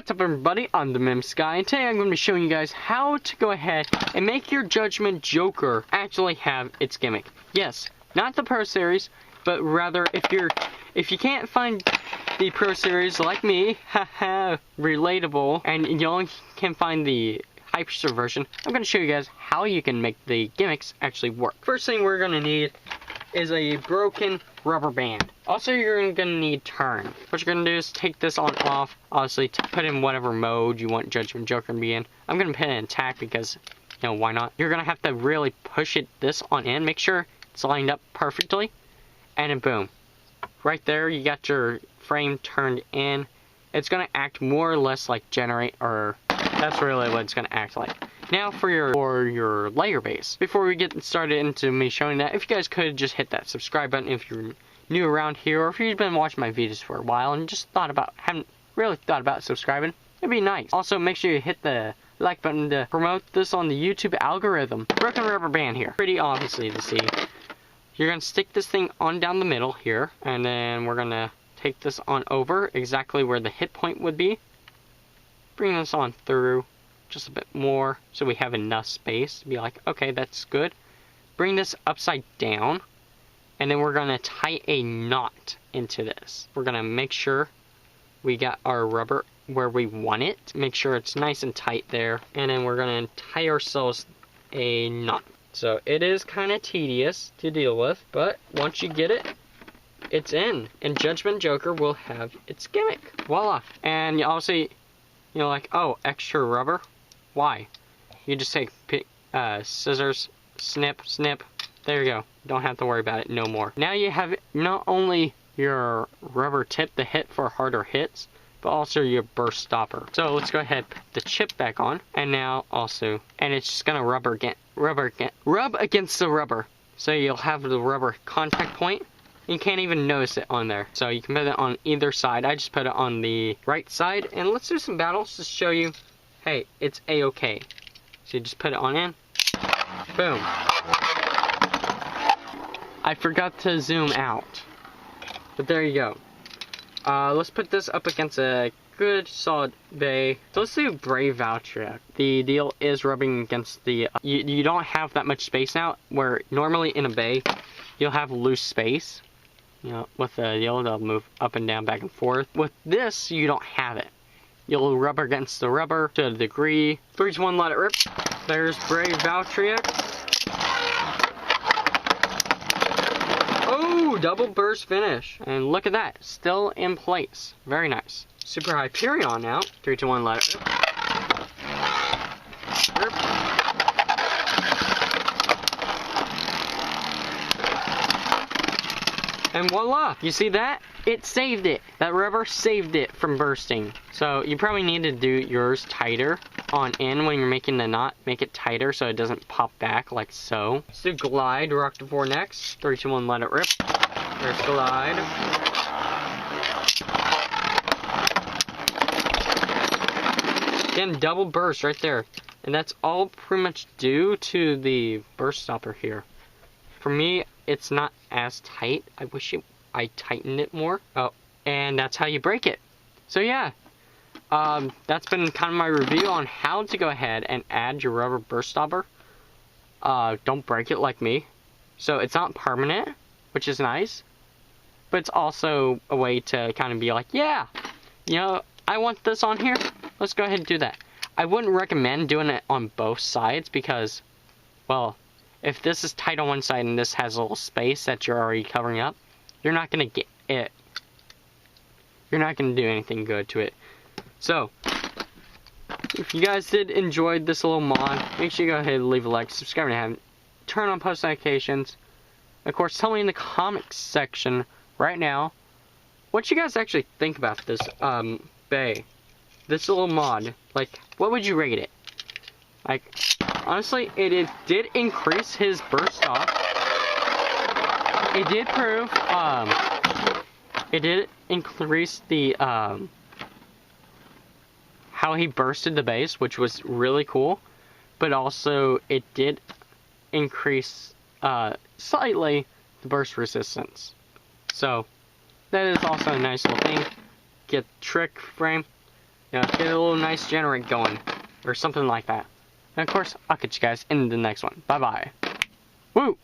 What's up everybody, I'm the MIm-Sky, and today I'm going to be showing you guys how to go ahead and make your Judgement Joker actually have its gimmick. Yes, not the Pro Series, but rather if you can't find the Pro Series like me, haha, relatable, and you only can find the Hyperster version, I'm going to show you guys how you can make the gimmicks actually work. First thing we're going to need is a broken rubber band. Also, you're going to need turn. What you're going to do is take this on off, obviously, to put in whatever mode you want Judgement Joker to be in. I'm going to put it in attack because, you know, why not? You're going to have to really push this on in, make sure it's lined up perfectly, and then boom. Right there, you got your frame turned in. It's going to act more or less like generate, or that's really what it's going to act like. Now for your layer base. Before we get started into me showing that, if you guys could just hit that subscribe button if you're new around here, or if you've been watching my videos for a while and just haven't really thought about subscribing, it'd be nice. Also, make sure you hit the like button to promote this on the YouTube algorithm. Broken rubber band here. Pretty obviously to see. You're going to stick this thing on down the middle here, and then we're going to take this on over exactly where the hit point would be. Bring this on through just a bit more so we have enough space to be like, okay, that's good. Bring this upside down, and then we're going to tie a knot into this. We're going to make sure we got our rubber where we want it. Make sure it's nice and tight there, and then we're going to tie ourselves a knot. So it is kind of tedious to deal with, but once you get it, it's in, and Judgement Joker will have its gimmick. Voila. And obviously, you know, like, oh, extra rubber. Why? You just take scissors, snip, snip. There you go. Don't have to worry about it no more. Now you have not only your rubber tip to hit for harder hits, but also your burst stopper. So let's go ahead, put the chip back on, and now also, and it's just gonna rub against the rubber. So you'll have the rubber contact point. You can't even notice it on there. So you can put it on either side. I just put it on the right side. And let's do some battles to show you, hey, it's a-okay. So you just put it on in. Boom. I forgot to zoom out. But there you go. Let's put this up against a good solid bay. So let's do Brave Valtryek. The deal is rubbing against the... you don't have that much space now, where normally in a bay, you'll have loose space. You know, with the yellow, they'll move up and down, back and forth. With this, you don't have it. You'll rub against the rubber to a degree. 3, 2, 1, let it rip. There's Brave Valtryek. Oh, double burst finish. And look at that, still in place. Very nice. Super Hyperion now. 3, 2, 1, let it rip. Rip. And voila! You see that? It saved it. That rubber saved it from bursting. So you probably need to do yours tighter on in when you're making the knot. Make it tighter so it doesn't pop back like so. Let's do Glide, Rock to 4 next. 3, 2, 1, let it rip. There's Glide. Again, double burst right there. And that's all pretty much due to the burst stopper here. For me, it's not as tight. I wish I tightened it more. Oh, and that's how you break it. So yeah, that's been kind of my review on how to go ahead and add your rubber burst stopper. Don't break it like me. So it's not permanent, which is nice. But it's also a way to kind of be like, yeah, you know, I want this on here. Let's go ahead and do that. I wouldn't recommend doing it on both sides because, well, if this is tight on one side and this has a little space that you're already covering up, you're not going to get it. You're not going to do anything good to it. So, if you guys did enjoy this little mod, make sure you go ahead and leave a like, subscribe, and turn on post notifications. Of course, tell me in the comments section right now what you guys actually think about this bay. This little mod. Like, what would you rate it? Like, honestly, it did increase his burst off. It did prove, it did increase the, how he bursted the base, which was really cool. But also, it did increase, slightly the burst resistance. So, that is also a nice little thing. Get trick frame. you know, get a little nice generate going, or something like that. And of course, I'll catch you guys in the next one. Bye bye. Woo!